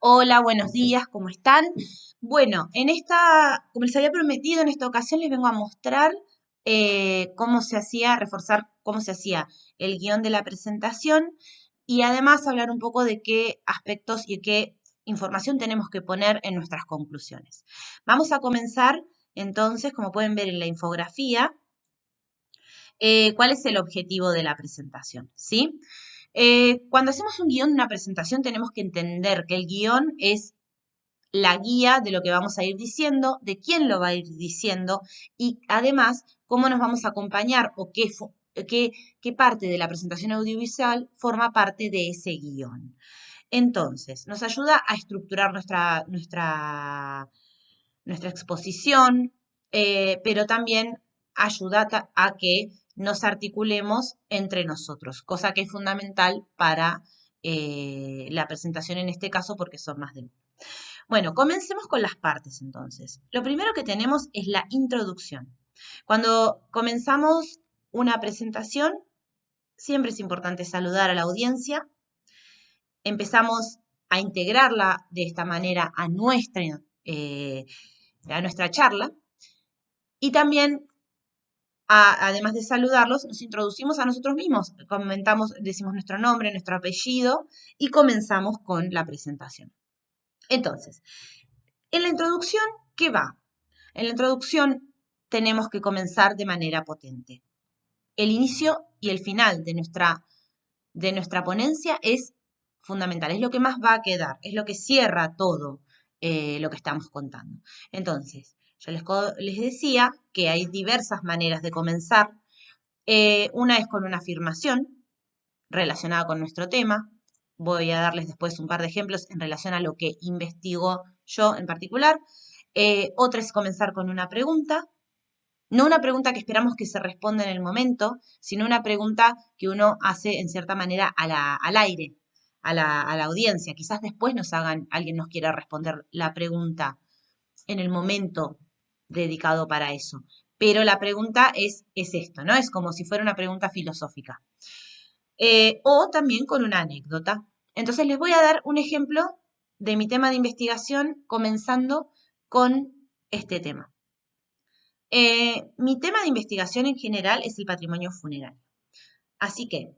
Hola, buenos días, ¿cómo están? Bueno, como les había prometido, en esta ocasión les vengo a mostrar cómo se hacía, reforzar cómo se hacía el guión de la presentación y además hablar un poco de qué aspectos y qué información tenemos que poner en nuestras conclusiones. Vamos a comenzar entonces, como pueden ver en la infografía, cuál es el objetivo de la presentación, ¿sí? Cuando hacemos un guión de una presentación tenemos que entender que el guión es la guía de lo que vamos a ir diciendo, de quién lo va a ir diciendo y además cómo nos vamos a acompañar o qué parte de la presentación audiovisual forma parte de ese guión. Entonces, nos ayuda a estructurar nuestra exposición, pero también ayuda a que nos articulemos entre nosotros, cosa que es fundamental para la presentación en este caso porque son más de uno. Bueno, comencemos con las partes entonces. Lo primero que tenemos es la introducción. Cuando comenzamos una presentación, siempre es importante saludar a la audiencia. Empezamos a integrarla de esta manera eh, a nuestra charla y también, además de saludarlos, nos introducimos a nosotros mismos, decimos nuestro nombre, nuestro apellido y comenzamos con la presentación. Entonces, en la introducción, ¿qué va? En la introducción tenemos que comenzar de manera potente. El inicio y el final de nuestra ponencia es fundamental, es lo que más va a quedar, es lo que cierra todo lo que estamos contando. Entonces, yo les decía que hay diversas maneras de comenzar. Una es con una afirmación relacionada con nuestro tema. Voy a darles después un par de ejemplos en relación a lo que investigo yo en particular. Otra es comenzar con una pregunta, no una pregunta que esperamos que se responda en el momento, sino una pregunta que uno hace en cierta manera al aire, a la audiencia. Quizás después alguien nos quiera responder la pregunta en el momento dedicado para eso. Pero la pregunta es esto, ¿no? Es como si fuera una pregunta filosófica. O también con una anécdota. Entonces les voy a dar un ejemplo de mi tema de investigación comenzando con este tema. Mi tema de investigación en general es el patrimonio funerario. Así que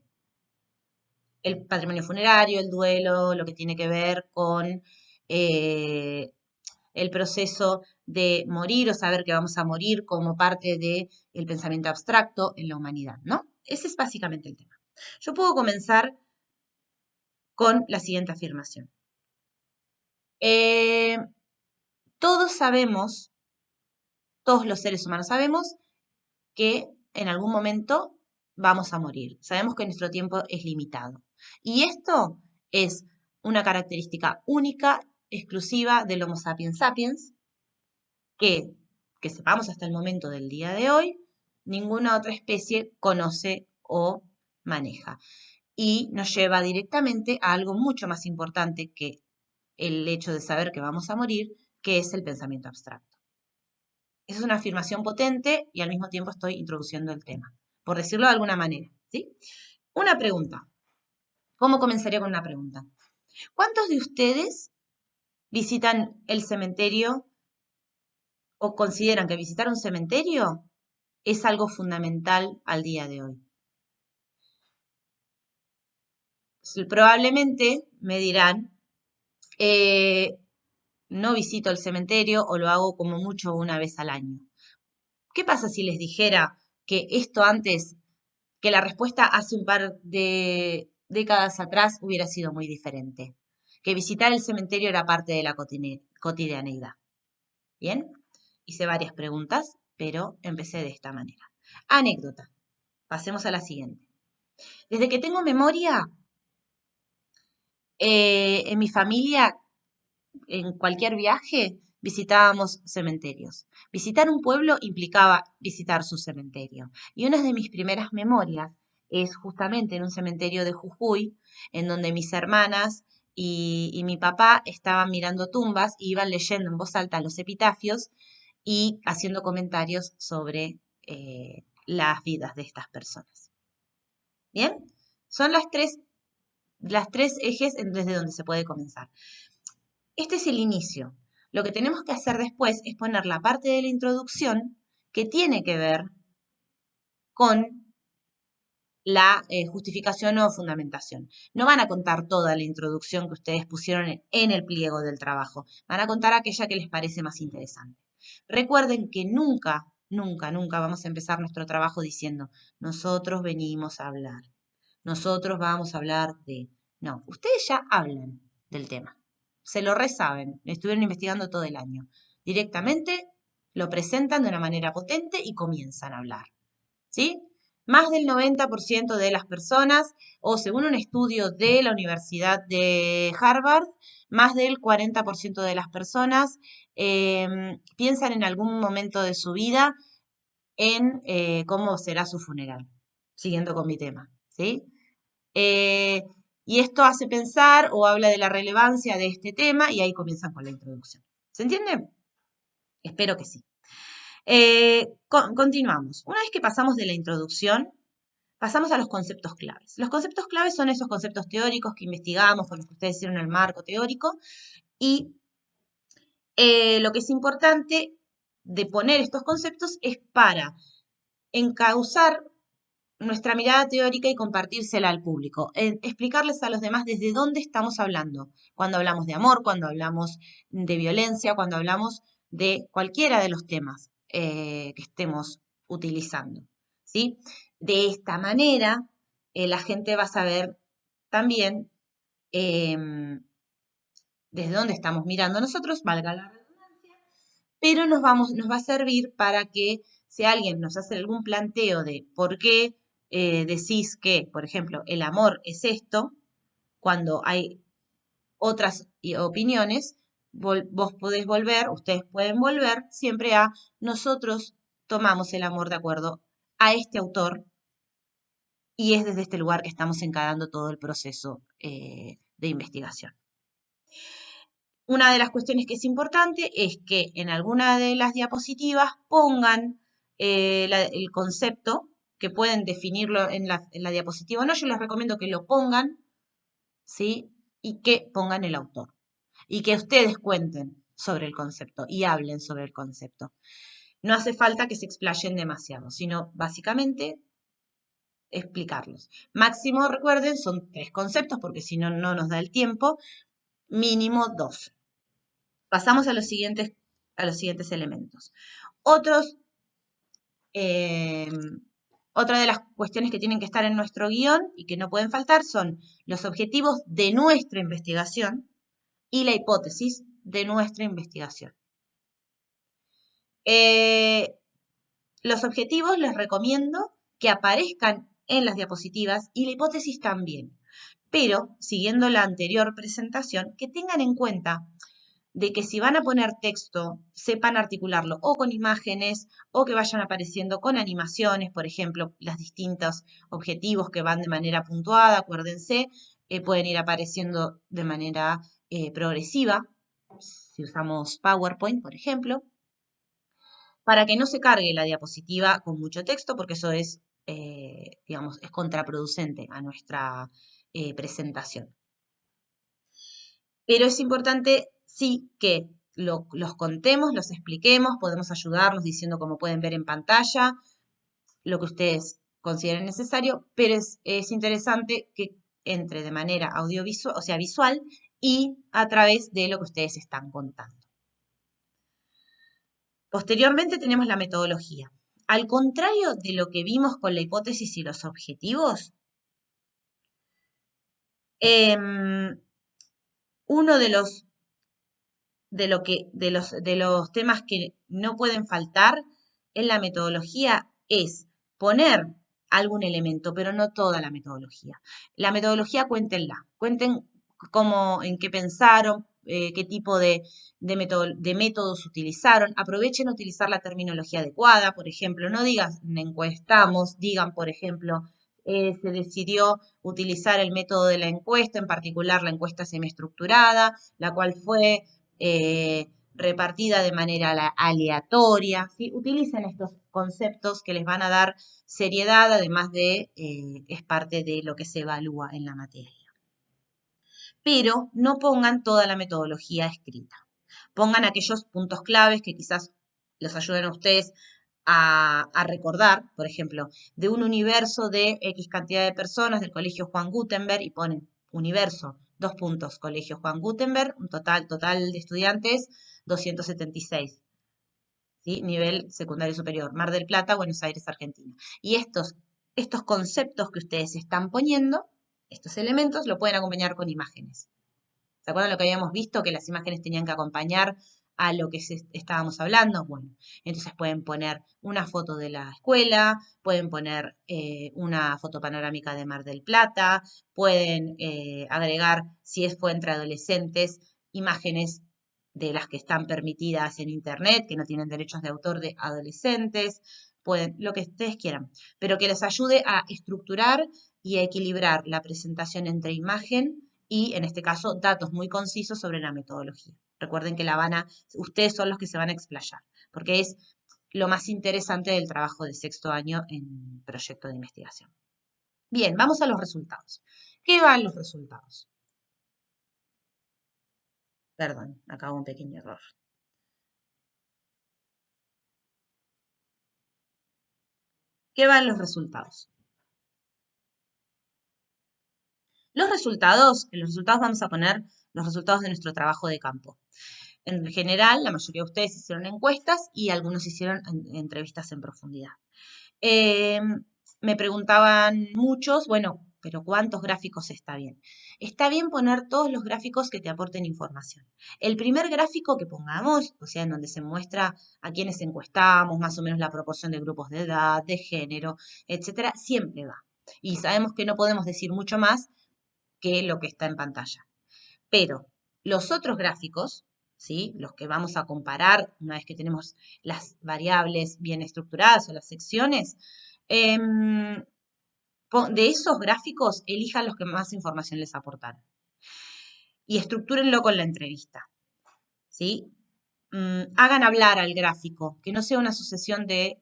el patrimonio funerario, el duelo, lo que tiene que ver con eh, el proceso de morir o saber que vamos a morir como parte del pensamiento abstracto en la humanidad, ¿no? Ese es básicamente el tema. Yo puedo comenzar con la siguiente afirmación. Eh, todos sabemos, todos los seres humanos sabemos que en algún momento vamos a morir. Sabemos que nuestro tiempo es limitado. Y esto es una característica única, exclusiva del Homo sapiens sapiens, que sepamos hasta el momento del día de hoy, ninguna otra especie conoce o maneja. Y nos lleva directamente a algo mucho más importante que el hecho de saber que vamos a morir, que es el pensamiento abstracto. Esa es una afirmación potente y al mismo tiempo estoy introduciendo el tema, por decirlo de alguna manera, ¿sí? Una pregunta. ¿Cómo comenzaría con una pregunta? ¿Cuántos de ustedes visitan el cementerio o consideran que visitar un cementerio es algo fundamental al día de hoy? Probablemente me dirán, eh, no visito el cementerio o lo hago como mucho una vez al año. ¿Qué pasa si les dijera que esto antes, que la respuesta hace un par de décadas atrás hubiera sido muy diferente? Que visitar el cementerio era parte de la cotidianeidad. Bien, hice varias preguntas, pero empecé de esta manera. Anécdota. Pasemos a la siguiente. Desde que tengo memoria, en mi familia, en cualquier viaje, visitábamos cementerios. Visitar un pueblo implicaba visitar su cementerio. Y una de mis primeras memorias es justamente en un cementerio de Jujuy, en donde mis hermanas y mi papá estaban mirando tumbas y iban leyendo en voz alta los epitafios y haciendo comentarios sobre las vidas de estas personas. Bien, son las tres ejes desde donde se puede comenzar. Este es el inicio. Lo que tenemos que hacer después es poner la parte de la introducción que tiene que ver con la justificación o fundamentación. No van a contar toda la introducción que ustedes pusieron en el pliego del trabajo, van a contar aquella que les parece más interesante. Recuerden que nunca, nunca, nunca vamos a empezar nuestro trabajo diciendo, nosotros venimos a hablar, nosotros vamos a hablar de... No, ustedes ya hablan del tema, se lo resaben, estuvieron investigando todo el año. Directamente lo presentan de una manera potente y comienzan a hablar. ¿Sí? Más del 90% de las personas, o según un estudio de la Universidad de Harvard, más del 40% de las personas piensan en algún momento de su vida en cómo será su funeral, siguiendo con mi tema, ¿sí? Eh, y esto hace pensar o habla de la relevancia de este tema y ahí comienzan con la introducción. ¿Se entiende? Espero que sí. Continuamos. Una vez que pasamos de la introducción, pasamos a los conceptos claves. Los conceptos claves son esos conceptos teóricos que investigamos, con los que ustedes hicieron el marco teórico, y lo que es importante de poner estos conceptos es para encauzar nuestra mirada teórica y compartírsela al público, explicarles a los demás desde dónde estamos hablando, cuando hablamos de amor, cuando hablamos de violencia, cuando hablamos de cualquiera de los temas que estemos utilizando, ¿sí? De esta manera, la gente va a saber también desde dónde estamos mirando nosotros, valga la redundancia, pero nos va a servir para que si alguien nos hace algún planteo de por qué decís que, por ejemplo, el amor es esto, cuando hay otras opiniones, vos podés volver, ustedes pueden volver siempre a nosotros tomamos el amor de acuerdo a este autor y es desde este lugar que estamos encarando todo el proceso de investigación. Una de las cuestiones que es importante es que en alguna de las diapositivas pongan el concepto, que pueden definirlo en la diapositiva o no, yo les recomiendo que lo pongan, ¿sí? Y que pongan el autor. Y que ustedes cuenten sobre el concepto y hablen sobre el concepto. No hace falta que se explayen demasiado, sino básicamente explicarlos. Máximo, recuerden, son 3 conceptos, porque si no, no nos da el tiempo, mínimo 2. Pasamos a los siguientes elementos. Eh, otra de las cuestiones que tienen que estar en nuestro guión y que no pueden faltar son los objetivos de nuestra investigación y la hipótesis de nuestra investigación. Los objetivos les recomiendo que aparezcan en las diapositivas y la hipótesis también. Pero, siguiendo la anterior presentación, que tengan en cuenta de que si van a poner texto, sepan articularlo o con imágenes o que vayan apareciendo con animaciones, por ejemplo, los distintos objetivos que van de manera puntuada, acuérdense, pueden ir apareciendo de manera progresiva, si usamos PowerPoint, por ejemplo, para que no se cargue la diapositiva con mucho texto, porque eso es, digamos, es contraproducente a nuestra presentación. Pero es importante, sí, que los contemos, los expliquemos, podemos ayudarlos diciendo como pueden ver en pantalla, lo que ustedes consideren necesario, pero es interesante que entre de manera audiovisual, o sea, visual, y a través de lo que ustedes están contando. Posteriormente tenemos la metodología. Al contrario de lo que vimos con la hipótesis y los objetivos, uno de los temas que no pueden faltar en la metodología es poner algún elemento, pero no toda la metodología. La metodología cuéntenla, cuenten cómo, en qué pensaron, qué tipo de métodos utilizaron, aprovechen a utilizar la terminología adecuada, por ejemplo, no digan encuestamos, digan, por ejemplo, se decidió utilizar el método de la encuesta, en particular la encuesta semiestructurada, la cual fue repartida de manera aleatoria, ¿sí? Utilicen estos conceptos que les van a dar seriedad, además de es parte de lo que se evalúa en la materia. pero no pongan toda la metodología escrita. Pongan aquellos puntos claves que quizás los ayuden a ustedes a recordar, por ejemplo, de un universo de X cantidad de personas del Colegio Juan Gutenberg y ponen universo, 2 puntos, Colegio Juan Gutenberg, un total de estudiantes, 276. ¿Sí? Nivel secundario superior, Mar del Plata, Buenos Aires, Argentina. Y estos conceptos que ustedes están poniendo, estos elementos, lo pueden acompañar con imágenes. ¿Se acuerdan lo que habíamos visto? Que las imágenes tenían que acompañar a lo que estábamos hablando. Bueno, entonces pueden poner una foto de la escuela, pueden poner una foto panorámica de Mar del Plata, pueden agregar, si fue entre adolescentes, imágenes de las que están permitidas en Internet, que no tienen derechos de autor de adolescentes, pueden, lo que ustedes quieran, pero que les ayude a estructurar y a equilibrar la presentación entre imagen y, en este caso, datos muy concisos sobre la metodología. Recuerden que ustedes son los que se van a explayar, porque es lo más interesante del trabajo de sexto año en proyecto de investigación. Bien, vamos a los resultados. ¿Qué van los resultados? Perdón, acá hubo un pequeño error. ¿Qué van los resultados? En los resultados vamos a poner los resultados de nuestro trabajo de campo. En general, la mayoría de ustedes hicieron encuestas y algunos hicieron entrevistas en profundidad. Eh, Me preguntaban muchos, bueno, pero ¿cuántos gráficos está bien? Está bien poner todos los gráficos que te aporten información. El primer gráfico que pongamos, o sea, en donde se muestra a quienes encuestamos, más o menos la proporción de grupos de edad, de género, etcétera, siempre va. Y sabemos que no podemos decir mucho más que lo que está en pantalla. Pero los otros gráficos, ¿sí? Los que vamos a comparar una vez que tenemos las variables bien estructuradas o las secciones, de esos gráficos elijan los que más información les aportaron y estructúrenlo con la entrevista, ¿sí? Hagan hablar al gráfico, que no sea una sucesión de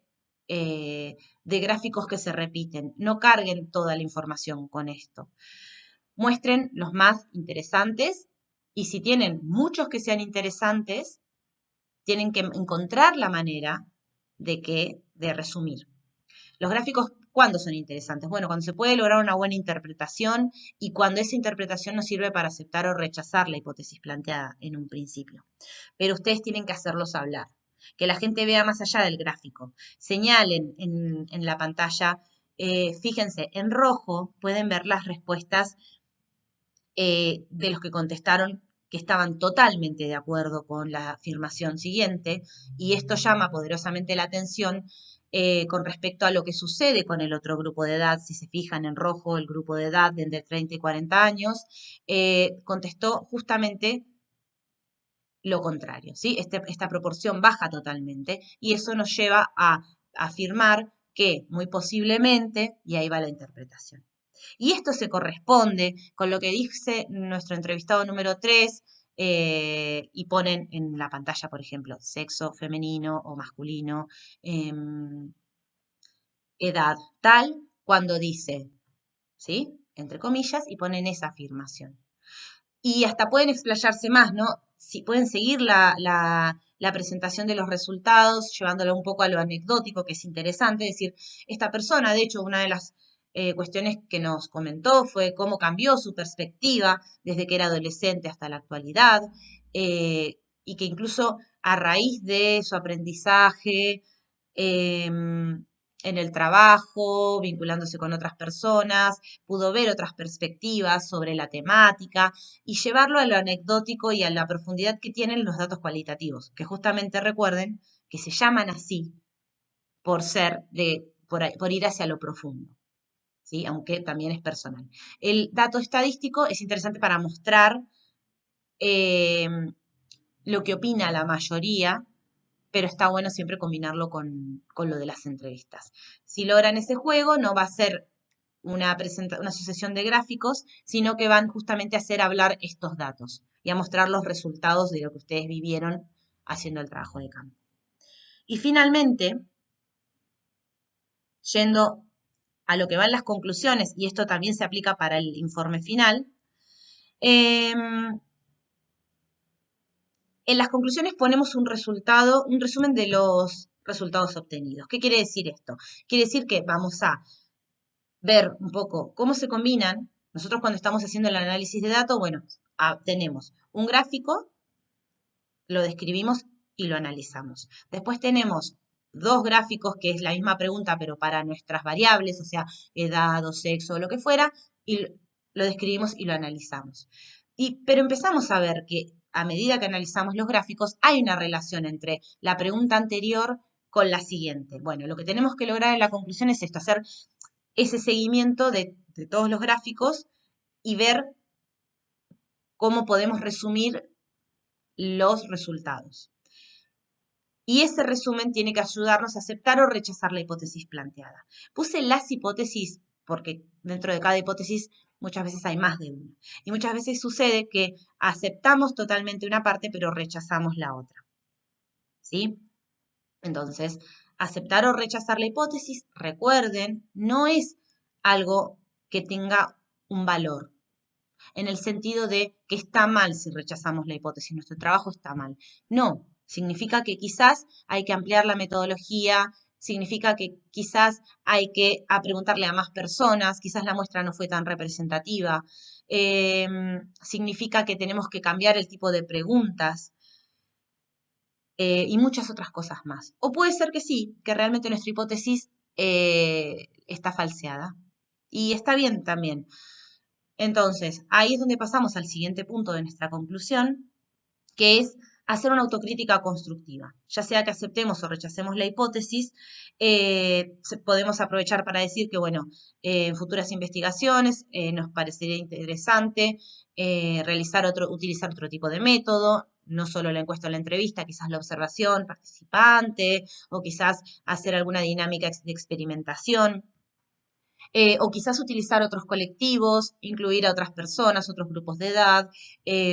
gráficos que se repiten. No carguen toda la información con esto. Muestren los más interesantes y si tienen muchos que sean interesantes, tienen que encontrar la manera de resumir. Los gráficos, ¿cuándo son interesantes? Bueno, cuando se puede lograr una buena interpretación y cuando esa interpretación nos sirve para aceptar o rechazar la hipótesis planteada en un principio. Pero ustedes tienen que hacerlos hablar, que la gente vea más allá del gráfico. Señalen en la pantalla, fíjense, en rojo pueden ver las respuestas de los que contestaron que estaban totalmente de acuerdo con la afirmación siguiente, y esto llama poderosamente la atención con respecto a lo que sucede con el otro grupo de edad. Si se fijan en rojo, el grupo de edad de entre 30 y 40 años, contestó justamente lo contrario, ¿sí? Esta proporción baja totalmente y eso nos lleva a afirmar que muy posiblemente, y ahí va la interpretación. Y esto se corresponde con lo que dice nuestro entrevistado número 3 y ponen en la pantalla, por ejemplo, sexo femenino o masculino, edad tal, cuando dice, ¿sí? Entre comillas, y ponen esa afirmación. Y hasta pueden explayarse más, ¿no? Si pueden seguir la presentación de los resultados, llevándolo un poco a lo anecdótico, que es interesante, es decir, esta persona, de hecho, una de las cuestiones que nos comentó fue cómo cambió su perspectiva desde que era adolescente hasta la actualidad, y que incluso a raíz de su aprendizaje, en el trabajo, vinculándose con otras personas, pudo ver otras perspectivas sobre la temática y llevarlo a lo anecdótico y a la profundidad que tienen los datos cualitativos, que justamente recuerden que se llaman así por ir hacia lo profundo, ¿sí? Aunque también es personal. El dato estadístico es interesante para mostrar eh, lo que opina la mayoría, pero está bueno siempre combinarlo con lo de las entrevistas. Si logran ese juego, no va a ser una sucesión de gráficos, sino que van justamente a hacer hablar estos datos y a mostrar los resultados de lo que ustedes vivieron haciendo el trabajo de campo. Y finalmente, yendo a lo que van las conclusiones, y esto también se aplica para el informe final, Em, en las conclusiones ponemos un resultado, un resumen de los resultados obtenidos. ¿Qué quiere decir esto? Quiere decir que vamos a ver un poco cómo se combinan. Nosotros cuando estamos haciendo el análisis de datos, bueno, tenemos un gráfico, lo describimos y lo analizamos. Después tenemos dos gráficos, que es la misma pregunta, pero para nuestras variables, o sea, edad o sexo o lo que fuera, y lo describimos y lo analizamos. Pero empezamos a ver que a medida que analizamos los gráficos, hay una relación entre la pregunta anterior con la siguiente. Bueno, lo que tenemos que lograr en la conclusión es esto, hacer ese seguimiento de todos los gráficos y ver cómo podemos resumir los resultados. Y ese resumen tiene que ayudarnos a aceptar o rechazar la hipótesis planteada. Puse las hipótesis porque dentro de cada hipótesis muchas veces hay más de una. Y muchas veces sucede que aceptamos totalmente una parte pero rechazamos la otra. ¿Sí? Entonces, aceptar o rechazar la hipótesis, recuerden, no es algo que tenga un valor, en el sentido de que está mal si rechazamos la hipótesis, nuestro trabajo está mal. No, significa que quizás hay que ampliar la metodología, significa que quizás hay que preguntarle a más personas, quizás la muestra no fue tan representativa, significa que tenemos que cambiar el tipo de preguntas. Y muchas otras cosas más. O puede ser que sí, que realmente nuestra hipótesis está falseada. Y está bien también. Entonces, ahí es donde pasamos al siguiente punto de nuestra conclusión, que es hacer una autocrítica constructiva. Ya sea que aceptemos o rechacemos la hipótesis, podemos aprovechar para decir que, bueno, en futuras investigaciones nos parecería interesante utilizar otro tipo de método, no solo la encuesta o la entrevista, quizás la observación participante o quizás hacer alguna dinámica de experimentación. O quizás utilizar otros colectivos, incluir a otras personas, otros grupos de edad,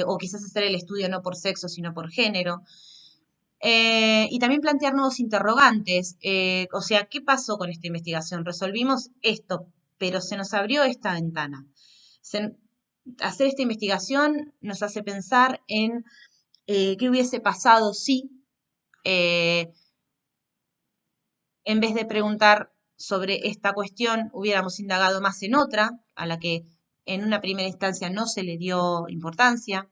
o quizás hacer el estudio no por sexo, sino por género. Y también plantear nuevos interrogantes, o sea, ¿qué pasó con esta investigación? Resolvimos esto, pero se nos abrió esta ventana. Hacer esta investigación nos hace pensar en qué hubiese pasado si, eh, en vez de preguntar sobre esta cuestión, hubiéramos indagado más en otra, a la que en una primera instancia no se le dio importancia,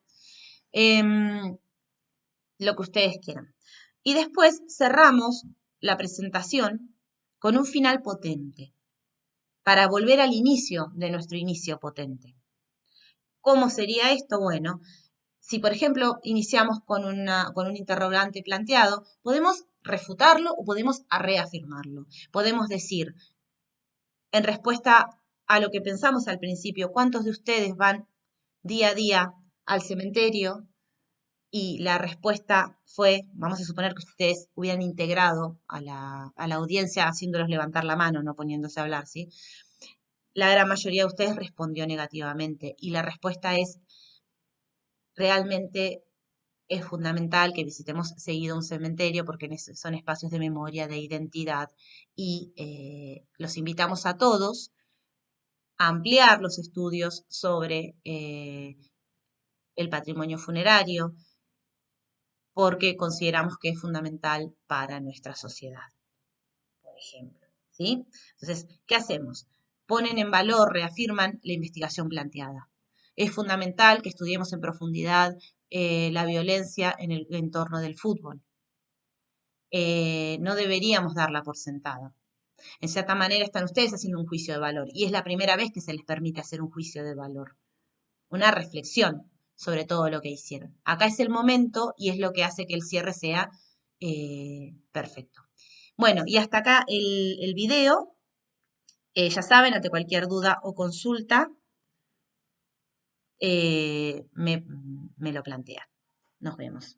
lo que ustedes quieran. Y después cerramos la presentación con un final potente, para volver al inicio de nuestro inicio potente. ¿Cómo sería esto? Bueno, si por ejemplo iniciamos con un interrogante planteado, podemos refutarlo o podemos reafirmarlo. Podemos decir, en respuesta a lo que pensamos al principio, ¿cuántos de ustedes van día a día al cementerio? Y la respuesta fue, vamos a suponer que ustedes hubieran integrado a la audiencia haciéndolos levantar la mano, no poniéndose a hablar, ¿sí? La gran mayoría de ustedes respondió negativamente y la respuesta es, realmente es fundamental que visitemos seguido un cementerio porque son espacios de memoria, de identidad y los invitamos a todos a ampliar los estudios sobre el patrimonio funerario porque consideramos que es fundamental para nuestra sociedad, por ejemplo. ¿Sí? Entonces, ¿qué hacemos? Ponen en valor, reafirman la investigación planteada. Es fundamental que estudiemos en profundidad la violencia en el entorno del fútbol. No deberíamos darla por sentada. En cierta manera están ustedes haciendo un juicio de valor y es la primera vez que se les permite hacer un juicio de valor, una reflexión sobre todo lo que hicieron. Acá es el momento y es lo que hace que el cierre sea perfecto. Bueno, y hasta acá el video. Ya saben, ante cualquier duda o consulta, me lo plantean. Nos vemos.